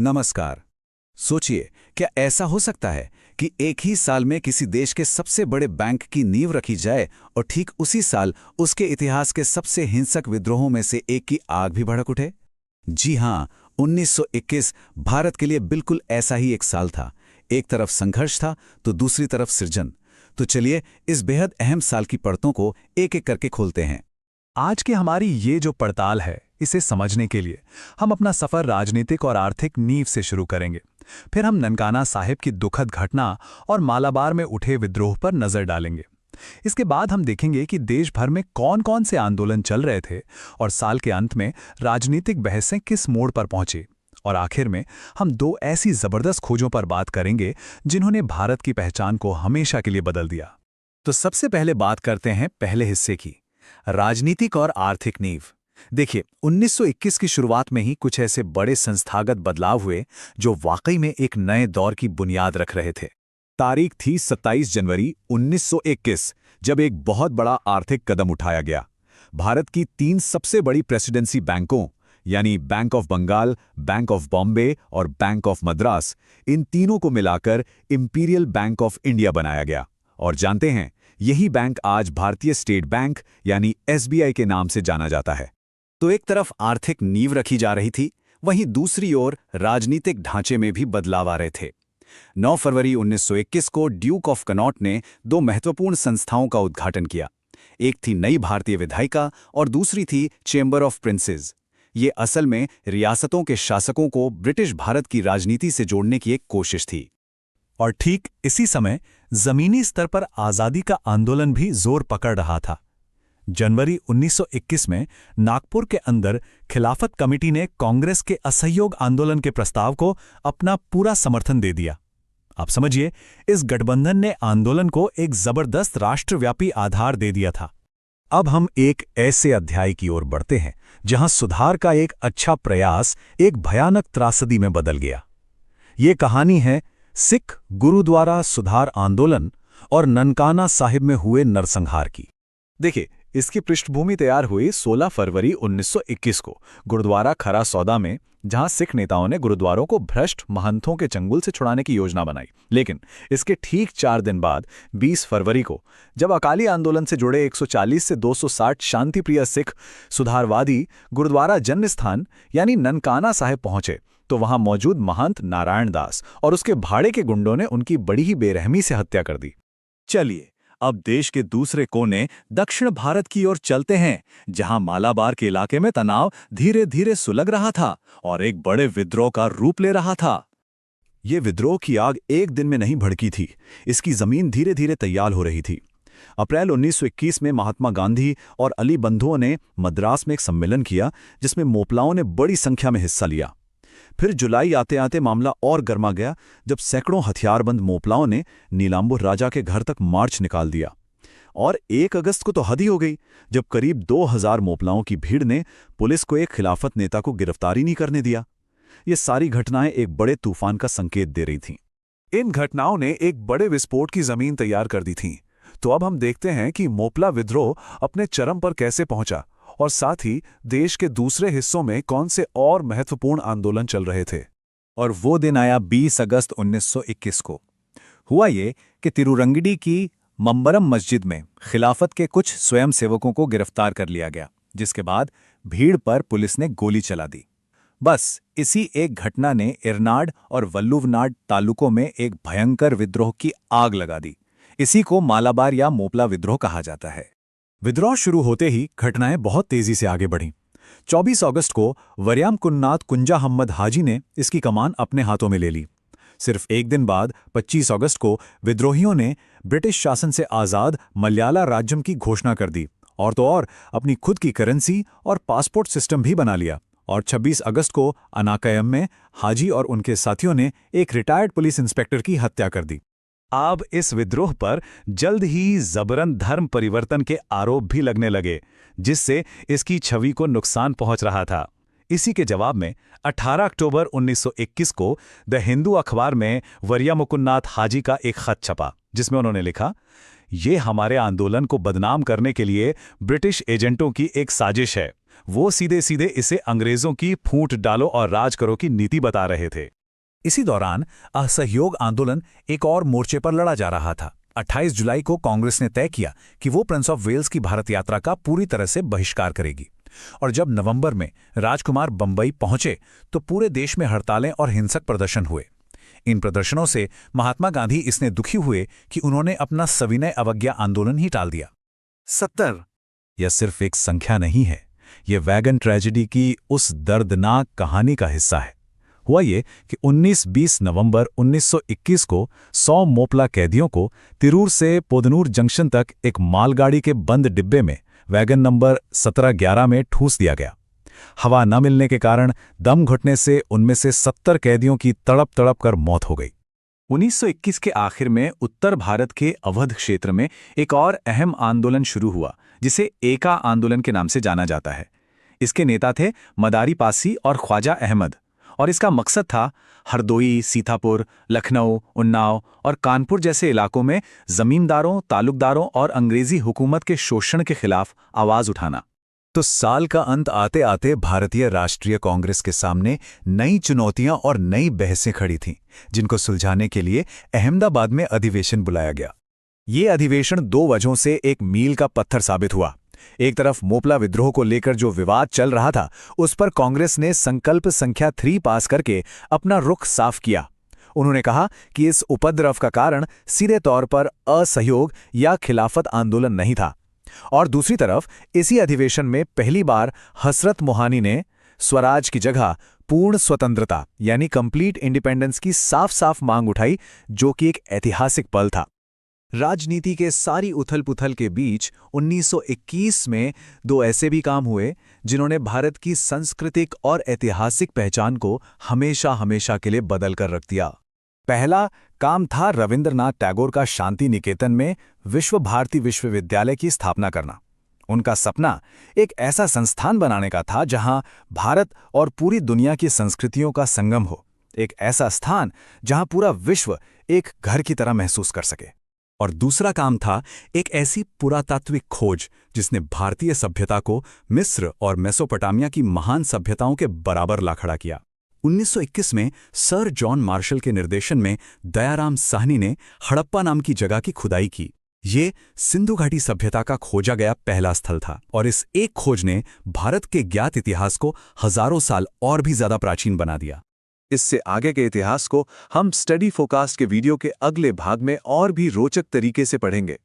नमस्कार। सोचिए, क्या ऐसा हो सकता है कि एक ही साल में किसी देश के सबसे बड़े बैंक की नींव रखी जाए और ठीक उसी साल उसके इतिहास के सबसे हिंसक विद्रोहों में से एक की आग भी भड़क उठे? जी हां, 1921 भारत के लिए बिल्कुल ऐसा ही एक साल था। एक तरफ संघर्ष था तो दूसरी तरफ सृजन। तो चलिए इस बेहद अहम साल की परतों को एक-एक करके खोलते हैं। आज की हमारी ये जो पड़ताल है, इसे समझने के लिए हम अपना सफर राजनीतिक और आर्थिक नींव से शुरू करेंगे। फिर हम ननकाना साहिब की दुखद घटना और मालाबार में उठे विद्रोह पर नजर डालेंगे। इसके बाद हम देखेंगे कि देश भर में कौन-कौन से आंदोलन चल रहे थे और साल के अंत में राजनीतिक बहसें किस मोड़ पर पहुंची। और आखिर में हम दो ऐसी जबरदस्त खोजों पर बात करेंगे जिन्होंने भारत की पहचान को हमेशा के लिए बदल दिया। तो सबसे पहले बात करते हैं पहले हिस्से की, राजनीतिक और आर्थिक नींव। देखिए, 1921 की शुरुआत में ही कुछ ऐसे बड़े संस्थागत बदलाव हुए जो वाकई में एक नए दौर की बुनियाद रख रहे थे। तारीख थी 27 जनवरी 1921, जब एक बहुत बड़ा आर्थिक कदम उठाया गया। भारत की 3 सबसे बड़ी प्रेसिडेंसी बैंकों यानी bank of Bengal, bank of Bombay और बैंक ऑफ मद्रास, इन तीनों को मिलाकर इंपीरियल बैंक ऑफ इंडिया बनाया गया। और जानते हैं, यही बैंक आज भारतीय स्टेट बैंक यानी SBI के नाम से जाना जाता है। तो एक तरफ आर्थिक नींव रखी जा रही थी, वहीं दूसरी ओर राजनीतिक ढांचे में भी बदलाव आ रहे थे। 9 फरवरी 1921 को ड्यूक ऑफ कनॉट ने 2 महत्वपूर्ण संस्थाओं का उद्घाटन किया। एक थी नई भारतीय विधायिका और दूसरी थी चेंबर ऑफ प्रिंसेस। ये असल में रियासतों के शासकों को ब्रिटिश भारत की राजनीति से जोड़ने की एक कोशिश थी। और ठीक इसी समय जमीनी स्तर पर आज़ादी का आंदोलन भी जोर पकड़ रहा था। जनवरी 1921 में नागपुर के अंदर खिलाफत कमेटी ने कांग्रेस के असहयोग आंदोलन के प्रस्ताव को अपना पूरा समर्थन दे दिया। आप समझिए, इस गठबंधन ने आंदोलन को एक जबरदस्त राष्ट्रव्यापी आधार दे दिया था। अब हम एक ऐसे अध्याय की ओर बढ़ते हैं जहां सुधार का एक अच्छा प्रयास एक भयानक त्रासदी में बदल गया। ये कहानी है सिख गुरुद्वारा सुधार आंदोलन और ननकाना साहिब में हुए नरसंहार की। देखिए, इसकी पृष्ठभूमि तैयार हुई 16 फरवरी 1921 को गुरुद्वारा खरा सौदा में, जहां सिख नेताओं ने गुरुद्वारों को भ्रष्ट महंतों के चंगुल से छुड़ाने की योजना बनाई। लेकिन इसके ठीक 4 दिन बाद 20 फरवरी को, जब अकाली आंदोलन से जुड़े 140 से 260 शांतिप्रिय सिख सुधारवादी गुरुद्वारा जन्मस्थान यानी ननकाना साहिब पहुंचे, तो वहां मौजूद महंत नारायण दास और उसके भाड़े के गुंडों ने उनकी बड़ी ही बेरहमी से हत्या कर दी। चलिए अब देश के दूसरे कोने दक्षिण भारत की ओर चलते हैं, जहां मालाबार के इलाके में तनाव धीरे धीरे सुलग रहा था और एक बड़े विद्रोह का रूप ले रहा था। ये विद्रोह की आग एक दिन में नहीं भड़की थी, इसकी जमीन धीरे धीरे तैयार हो रही थी। अप्रैल 1921 में महात्मा गांधी और अली बंधुओं ने मद्रास में एक सम्मेलन किया, जिसमें मोपलाओं ने बड़ी संख्या में हिस्सा लिया। फिर जुलाई आते आते मामला और गर्मा गया, जब सैकड़ों हथियारबंद मोपलाओं ने नीलांबर राजा के घर तक मार्च निकाल दिया। और 1 अगस्त को तो हद ही हो गई, जब करीब 2000 मोपलाओं की भीड़ ने पुलिस को एक खिलाफत नेता को गिरफ्तार ही नहीं करने दिया। ये सारी घटनाएं एक बड़े तूफान का संकेत दे रही थीं। इन घटनाओं ने एक बड़े विस्फोट की जमीन तैयार कर दी थी। तो अब हम देखते हैं कि मोपला विद्रोह अपने चरम पर कैसे पहुंचा और साथ ही देश के दूसरे हिस्सों में कौन से और महत्वपूर्ण आंदोलन चल रहे थे। और वो दिन आया 20 अगस्त 1921 को। हुआ ये कि तिरुरंगडी की मंबरम मस्जिद में खिलाफत के कुछ स्वयंसेवकों को गिरफ्तार कर लिया गया, जिसके बाद भीड़ पर पुलिस ने गोली चला दी। बस इसी एक घटना ने इरनाड और वल्लुवनाड तालुकों में एक भयंकर विद्रोह की आग लगा दी। इसी को मालाबार या मोपला विद्रोह कहा जाता है। विद्रोह शुरू होते ही घटनाएं बहुत तेजी से आगे बढ़ीं। 24 अगस्त को वरियाम कुन्नाथ कुंजा अहमद हाजी ने इसकी कमान अपने हाथों में ले ली। सिर्फ एक दिन बाद 25 अगस्त को विद्रोहियों ने ब्रिटिश शासन से आज़ाद मलयाला राज्यम की घोषणा कर दी, और तो और अपनी खुद की करेंसी और पासपोर्ट सिस्टम भी बना लिया। और 26 अगस्त को अनाकयम में हाजी और उनके साथियों ने एक रिटायर्ड पुलिस इंस्पेक्टर की हत्या कर दी। अब इस विद्रोह पर जल्द ही जबरन धर्म परिवर्तन के आरोप भी लगने लगे, जिससे इसकी छवि को नुकसान पहुंच रहा था। इसी के जवाब में 18 अक्टूबर 1921 को द हिंदू अखबार में वरियामुकुन्नाथ हाजी का एक खत छपा, जिसमें उन्होंने लिखा, ये हमारे आंदोलन को बदनाम करने के लिए ब्रिटिश एजेंटों की एक साजिश है। वो सीधे सीधे इसे अंग्रेजों की फूट डालो और राज करो की नीति बता रहे थे। इसी दौरान असहयोग आंदोलन एक और मोर्चे पर लड़ा जा रहा था। 28 जुलाई को कांग्रेस ने तय किया कि वो प्रिंस ऑफ वेल्स की भारत यात्रा का पूरी तरह से बहिष्कार करेगी। और जब नवंबर में राजकुमार बंबई पहुंचे तो पूरे देश में हड़तालें और हिंसक प्रदर्शन हुए। इन प्रदर्शनों से महात्मा गांधी इसने दुखी हुए कि उन्होंने अपना सविनय अवज्ञा आंदोलन ही टाल दिया। 70 यह सिर्फ एक संख्या नहीं है, यह वैगन ट्रेजेडी की उस दर्दनाक कहानी का हिस्सा है। हुआ ये कि 19-20 नवंबर 1921 को 100 मोपला कैदियों को तिरूर से पोदनूर जंक्शन तक एक मालगाड़ी के बंद डिब्बे में वैगन नंबर 1711 में ठूस दिया गया। हवा न मिलने के कारण दम घुटने से उनमें से 70 कैदियों की तड़प तड़प कर मौत हो गई। 1921 के आखिर में उत्तर भारत के अवध क्षेत्र में एक और अहम आंदोलन शुरू हुआ जिसे एका आंदोलन के नाम से जाना जाता है। इसके नेता थे मदारी पासी और ख्वाजा अहमद, और इसका मकसद था हरदोई, सीतापुर, लखनऊ, उन्नाव और कानपुर जैसे इलाकों में जमींदारों, तालुकदारों और अंग्रेजी हुकूमत के शोषण के खिलाफ आवाज उठाना। तो साल का अंत आते आते भारतीय राष्ट्रीय कांग्रेस के सामने नई चुनौतियां और नई बहसें खड़ी थीं, जिनको सुलझाने के लिए अहमदाबाद में अधिवेशन बुलाया गया। ये अधिवेशन 2 वजहों से एक मील का पत्थर साबित हुआ। एक तरफ मोपला विद्रोह को लेकर जो विवाद चल रहा था, उस पर कांग्रेस ने संकल्प संख्या 3 पास करके अपना रुख साफ किया। उन्होंने कहा कि इस उपद्रव का कारण सीधे तौर पर असहयोग या खिलाफत आंदोलन नहीं था। और दूसरी तरफ इसी अधिवेशन में पहली बार हसरत मोहानी ने स्वराज की जगह पूर्ण स्वतंत्रता यानी कंप्लीट इंडिपेंडेंस की साफ साफ मांग उठाई, जो कि एक ऐतिहासिक पल था। राजनीति के सारी उथल-पुथल के बीच 1921 में 2 ऐसे भी काम हुए जिन्होंने भारत की सांस्कृतिक और ऐतिहासिक पहचान को हमेशा हमेशा के लिए बदल कर रख दिया। पहला काम था रविंद्रनाथ टैगोर का शांति निकेतन में विश्व भारती विश्वविद्यालय की स्थापना करना। उनका सपना एक ऐसा संस्थान बनाने का था जहां भारत और पूरी दुनिया की संस्कृतियों का संगम हो, एक ऐसा स्थान जहां पूरा विश्व एक घर की तरह महसूस कर सके। और दूसरा काम था एक ऐसी पुरातात्विक खोज जिसने भारतीय सभ्यता को मिस्र और मेसोपोटामिया की महान सभ्यताओं के बराबर ला खड़ा किया। 1921 में सर जॉन मार्शल के निर्देशन में दयाराम साहनी ने हड़प्पा नाम की जगह की खुदाई की। ये सिंधु घाटी सभ्यता का खोजा गया पहला स्थल था, और इस एक खोज ने भारत के ज्ञात इतिहास को हजारों साल और भी ज्यादा प्राचीन बना दिया। इससे आगे के इतिहास को हम स्टडी फोरकास्ट के वीडियो के अगले भाग में और भी रोचक तरीके से पढ़ेंगे।